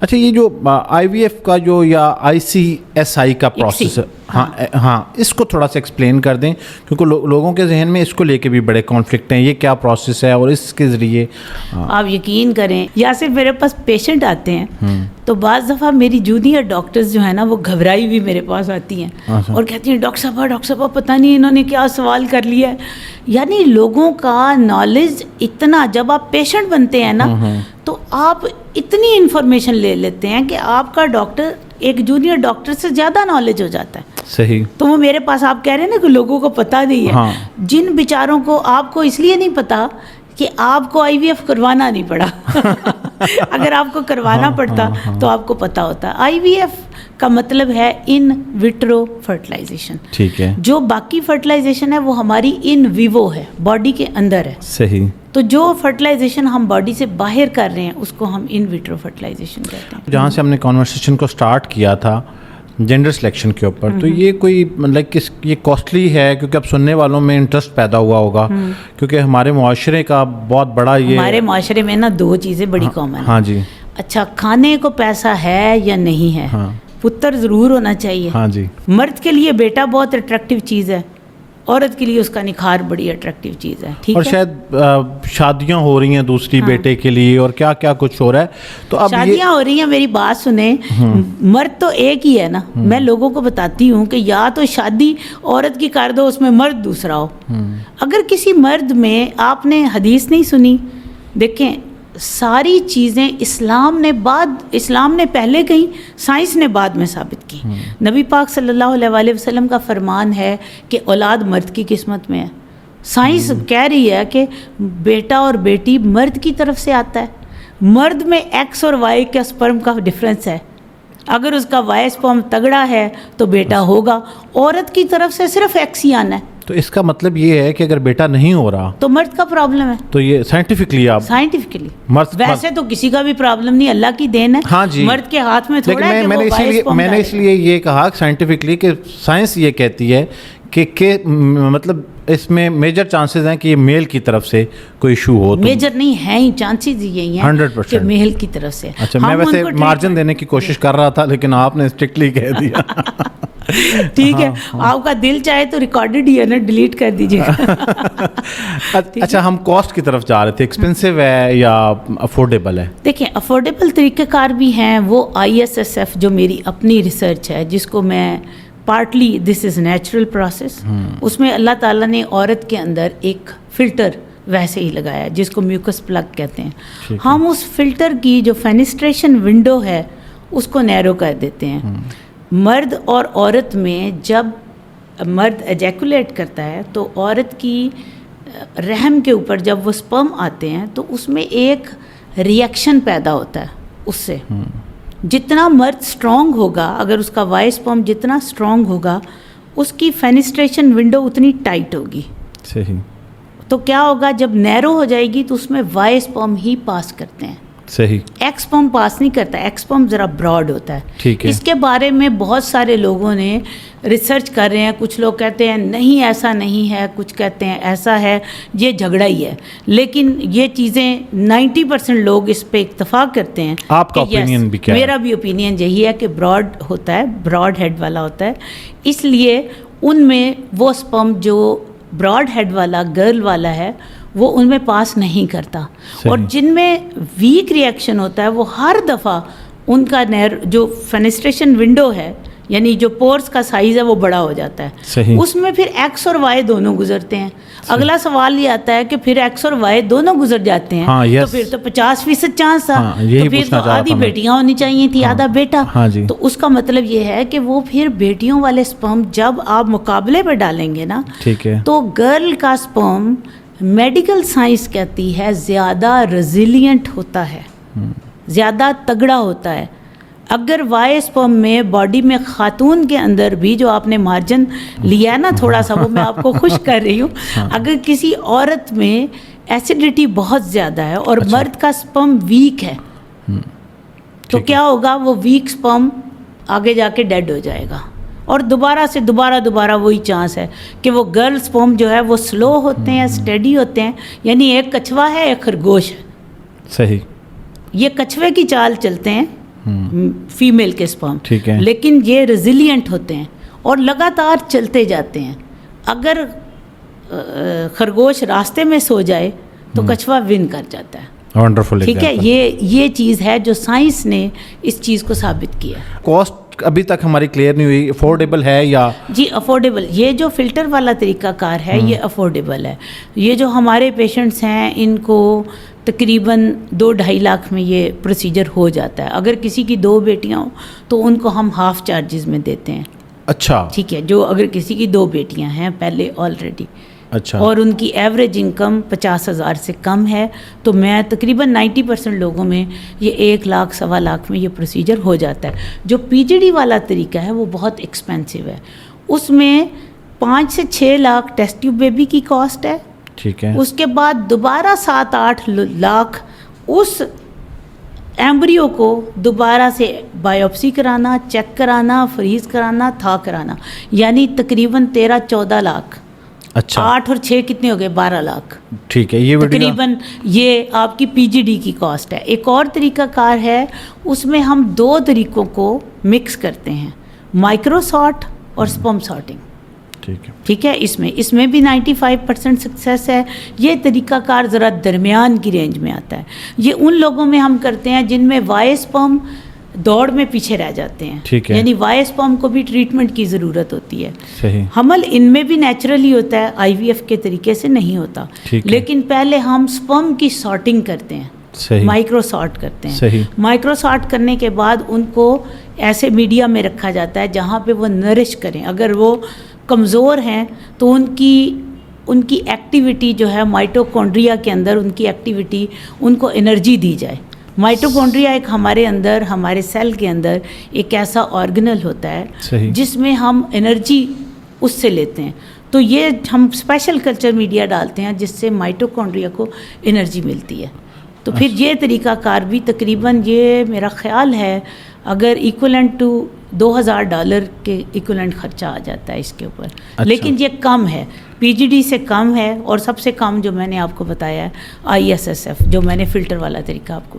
اچھا، یہ جو آئی وی ایف کا جو یا آئی سی ایس آئی کا پروسیس ہے، ہاں اس کو تھوڑا سا ایکسپلین کر دیں، کیونکہ لوگوں کے ذہن میں اس کو لے کے بھی بڑے کانفلکٹ ہیں. یہ کیا پروسیس ہے اور اس کے ذریعے آپ یقین کریں یا صرف میرے پاس پیشنٹ آتے ہیں تو بعض دفعہ میری جونیئر ڈاکٹرز جو ہے نا وہ گھبرائی ہوئی میرے پاس آتی ہیں اور کہتی ہیں ڈاکٹر صاحبہ پتہ نہیں انہوں نے کیا سوال کر لیا ہے. یعنی لوگوں کا نالج اتنا، جب آپ پیشنٹ بنتے ہیں نا تو آپ اتنی انفارمیشن لے لیتے ہیں کہ آپ کا ڈاکٹر ایک جونیئر ڈاکٹر سے زیادہ نالج ہو جاتا ہے. صحیح. تو وہ میرے پاس آپ کہہ رہے ہیں نا کہ لوگوں کو پتہ نہیں ہے. جن بیچاروں کو، آپ کو اس لیے نہیں پتہ کہ آپ کو آئی وی ایف کروانا نہیں پڑا. اگر آپ کو کروانا پڑتا تو آپ کو پتہ ہوتا. آئی وی ایف کا مطلب ہے ان وٹرو فرٹیلائزیشن. ٹھیک ہے. جو باقی فرٹیلائزیشن ہے وہ ہماری ان ویوو ہے، باڈی کے اندر ہے. صحیح. تو جو فرٹیلائزیشن ہم باڈی سے باہر کر رہے ہیں اس کو ہم ان وٹرو فرٹیلائزیشن کہتے ہیں. جہاں سے ہم نے کانورسیشن کو سٹارٹ کیا تھا جینڈر سلیکشن کے اوپر، تو یہ کوئی مطلب یہ کاسٹلی ہے؟ کیونکہ اب سننے والوں میں انٹرسٹ پیدا ہوا ہوگا، کیونکہ ہمارے معاشرے کا بہت بڑا یہ، ہمارے معاشرے میں نا دو چیزیں بڑی کامن ہیں. ہاں جی. اچھا، کھانے کو پیسہ ہے یا نہیں ہے، پتر ضرور ہونا چاہیے. ہاں جی. مرد کے لیے بیٹا بہت اٹریکٹیو چیز ہے، عورت کے لیے اس کا نکھار بڑی اٹریکٹیو چیز ہے. ٹھیک ہے. اور شاید شادیاں ہو رہی ہیں دوسری بیٹے کے لیے، اور کیا کیا کچھ ہو رہا ہے. تو اب شادیاں ہو رہی ہیں، میری بات سنیں، مرد تو ایک ہی ہے نا. میں لوگوں کو بتاتی ہوں کہ یا تو شادی عورت کی کر دو، اس میں مرد دوسرا ہو. اگر کسی مرد میں، آپ نے حدیث نہیں سنی، دیکھیں ساری چیزیں اسلام نے پہلے کہیں، سائنس نے بعد میں ثابت کی. نبی پاک صلی اللہ علیہ وسلم کا فرمان ہے کہ اولاد مرد کی قسمت میں ہے. سائنس کہہ رہی ہے کہ بیٹا اور بیٹی مرد کی طرف سے آتا ہے. مرد میں ایکس اور وائی کا سپرم کا ڈفرینس ہے. اگر اس کا وائی سپرم تگڑا ہے تو بیٹا ہوگا. عورت کی طرف سے صرف ایکس ہی آنا ہے. تو اس کا مطلب یہ ہے کہ اگر بیٹا نہیں ہو رہا تو مرد کا پرابلم ہے. تو یہ سائنٹیفکلی ویسے تو کسی کا بھی پرابلم نہیں، اللہ کی دین ہے. ہاں جی. مرد کے ہاتھ میں تھوڑا ہے. میں نے اس لیے یہ کہا سائنٹیفکلی کہ سائنس یہ کہتی ہے کہ مطلب اس میں میجر چانسز ہیں کہ یہ میل کی طرف سے کوئی ایشو ہو. میجر نہیں ہے ہی، چانسز یہی ہیں 100% کہ میل کی طرف سے. اچھا، میں ویسے مارجن دینے کی کوشش کر رہا تھا لیکن آپ نے اسٹرکٹلی کہہ دیا. ٹھیک ہے، آپ کا دل چاہے تو ریکارڈڈ ہی ہے نا، ڈیلیٹ کر دیجیے. اچھا، ہم کاسٹ کی طرف جا رہے تھے. ایکسپینسو ہے یا افورڈیبل ہے؟ دیکھیں افورڈیبل طریقہ کار بھی ہیں. وہ ISSF جو میری اپنی ریسرچ ہے، جس کو میں partly this is natural process, اس میں اللہ تعالیٰ نے عورت کے اندر ایک فلٹر ویسے ہی لگایا جس کو میوکس پلگ کہتے ہیں. ہم اس فلٹر کی جو فینسٹریشن ونڈو ہے اس کو نیرو کر دیتے ہیں. مرد اور عورت میں جب مرد ایجیکولیٹ کرتا ہے تو عورت کی رحم کے اوپر جب وہ سپرم آتے ہیں تو اس میں ایک ریئیکشن پیدا ہوتا ہے. اس سے جتنا مرد سٹرونگ ہوگا، اگر اس کا وائی سپرم جتنا سٹرونگ ہوگا، اس کی فینسٹریشن ونڈو اتنی ٹائٹ ہوگی. صحیح. تو کیا ہوگا، جب نیرو ہو جائے گی تو اس میں وائی سپرم ہی پاس کرتے ہیں. صحیح. ایکس سپرم پاس نہیں کرتا. ایکس سپرم ذرا براڈ ہوتا ہے. ٹھیک ہے. اس کے بارے میں بہت سارے لوگوں نے ریسرچ کر رہے ہیں. کچھ لوگ کہتے ہیں نہیں ایسا نہیں ہے، کچھ کہتے ہیں ایسا ہے. یہ جھگڑا ہی ہے، لیکن یہ چیزیں 90% لوگ اس پہ اتفاق کرتے ہیں. آپ کا اوپینین بھی کیا ہے؟ میرا بھی اوپینین یہی ہے کہ براڈ ہوتا ہے، براڈ ہیڈ والا ہوتا ہے. اس لیے ان میں وہ سپرم جو براڈ ہیڈ والا گرل والا ہے وہ ان میں پاس نہیں کرتا. اور جن میں ویک ریئیکشن ہوتا ہے وہ ہر دفعہ ان کا جو فینسٹریشن ونڈو ہے، یعنی جو پورس کا سائز ہے وہ بڑا ہو جاتا ہے. اس میں پھر ایکس اور وائی دونوں گزرتے ہیں. اگلا سوال یہ آتا ہے کہ پھر ایکس اور وائی دونوں گزر جاتے ہیں تو پھر تو 50% چانس تھا. تو پھر تو آدھی بیٹیاں ہونی چاہیے تھی، آدھا بیٹا. تو اس کا مطلب یہ ہے کہ وہ پھر بیٹیوں والے سپرم جب آپ مقابلے پہ ڈالیں گے نا، تو گرل کا سپرم میڈیکل سائنس کہتی ہے زیادہ ریزیلینٹ ہوتا ہے، زیادہ تگڑا ہوتا ہے. اگر وائی سپرم میں باڈی میں خاتون کے اندر بھی جو آپ نے مارجن لیا ہے نا تھوڑا سا، وہ میں آپ کو خوش کر رہی ہوں. اگر کسی عورت میں ایسیڈیٹی بہت زیادہ ہے اور مرد کا سپرم ویک ہے تو کیا ہوگا، وہ ویک سپرم آگے جا کے ڈیڈ ہو جائے گا. اور دوبارہ وہی چانس ہے کہ وہ گرل سپرم جو ہے وہ سلو ہوتے ہیں، اسٹیڈی ہوتے ہیں. یعنی ایک کچھوا ہے، ایک خرگوش ہے. صحیح. یہ کچھوے کی چال چلتے ہیں فیمیل کے سپرم, ٹھیک ہے, لیکن یہ ریزیلینٹ ہوتے ہیں اور لگاتار چلتے جاتے ہیں. اگر خرگوش راستے میں سو جائے تو کچھوا ون کر جاتا ہے. ونڈرفل, ٹھیک ہے, یہ چیز ہے جو سائنس نے اس چیز کو ثابت کیا. کاسٹ ابھی تک ہماری کلیئر نہیں ہوئی, افورڈیبل ہے یا؟ جی افورڈیبل, یہ جو فلٹر والا طریقہ کار ہے یہ افورڈیبل ہے. یہ جو ہمارے پیشنٹس ہیں ان کو تقریباً 2-2.5 لاکھ میں یہ پروسیجر ہو جاتا ہے. اگر کسی کی 2 بیٹیاں ہوں تو ان کو ہم ہاف چارجز میں دیتے ہیں. اچھا, ٹھیک ہے, جو اگر کسی کی 2 بیٹیاں ہیں پہلے آلریڈی, اچھا, اور ان کی ایوریج انکم 50,000 سے کم ہے, تو میں تقریباً 90% لوگوں میں یہ 1 لاکھ 1.25 لاکھ میں یہ پروسیجر ہو جاتا ہے. جو پی جی ڈی والا طریقہ ہے وہ بہت ایکسپینسو ہے. اس میں 5 سے 6 لاکھ ٹیسٹ ٹیوب بیبی کی کاسٹ ہے. ٹھیک ہے, اس کے بعد دوبارہ 7-8 لاکھ اس ایمبریو کو دوبارہ سے بایوپسی کرانا, چیک کرانا, فریز کرانا, تھا کرانا, یعنی تقریباً 13-14 لاکھ. اچھا, 8 اور 6 کتنے ہو گئے؟ 12 لاکھ. ٹھیک ہے, یہ تقریباً یہ آپ کی پی جی ڈی کی کاسٹ ہے. ایک اور طریقہ کار ہے, اس میں ہم 2 طریقوں کو مکس کرتے ہیں, مائکرو سارٹ اور سپرم سارٹنگ. ٹھیک ہے, ٹھیک ہے, اس میں بھی 95% سکسیس ہے. یہ طریقہ کار ذرا درمیان کی رینج میں آتا ہے. یہ ان لوگوں میں ہم کرتے ہیں جن میں وائے سپرم دوڑ میں پیچھے رہ جاتے ہیں, ٹھیک ہے, یعنی وائے سپرم کو بھی ٹریٹمنٹ کی ضرورت ہوتی ہے. صحیح, حمل ان میں بھی نیچرلی ہوتا ہے, آئی وی ایف کے طریقے سے نہیں ہوتا, لیکن پہلے ہم سپرم کی سارٹنگ کرتے ہیں, مائکرو سارٹ کرتے ہیں. صحیح, مائکرو سارٹ کرنے کے بعد ان کو ایسے میڈیا میں رکھا جاتا ہے جہاں پہ وہ نرش کریں. اگر وہ کمزور ہیں تو ان کی ایکٹیویٹی جو ہے مائٹوکونڈریا کے اندر, ان کی ایکٹیویٹی, ان کو انرجی دی جائے. مائٹوکونڈریا ایک ہمارے اندر, ہمارے سیل کے اندر ایک ایسا آرگنل ہوتا ہے جس میں ہم انرجی اس سے لیتے ہیں. تو یہ ہم اسپیشل کلچر میڈیا ڈالتے ہیں جس سے مائٹوکونڈریا کو انرجی ملتی ہے. تو پھر یہ طریقہ کار بھی تقریباً, یہ میرا خیال ہے اگر ایکولنٹ ٹو $2,000 کے ایکولنٹ خرچہ آ جاتا ہے اس کے اوپر. لیکن یہ کم ہے, پی جی ڈی سے کم ہے, اور سب سے کم جو میں نے آپ کو بتایا ہے ISSF, جو میں نے فلٹر والا طریقہ آپ کو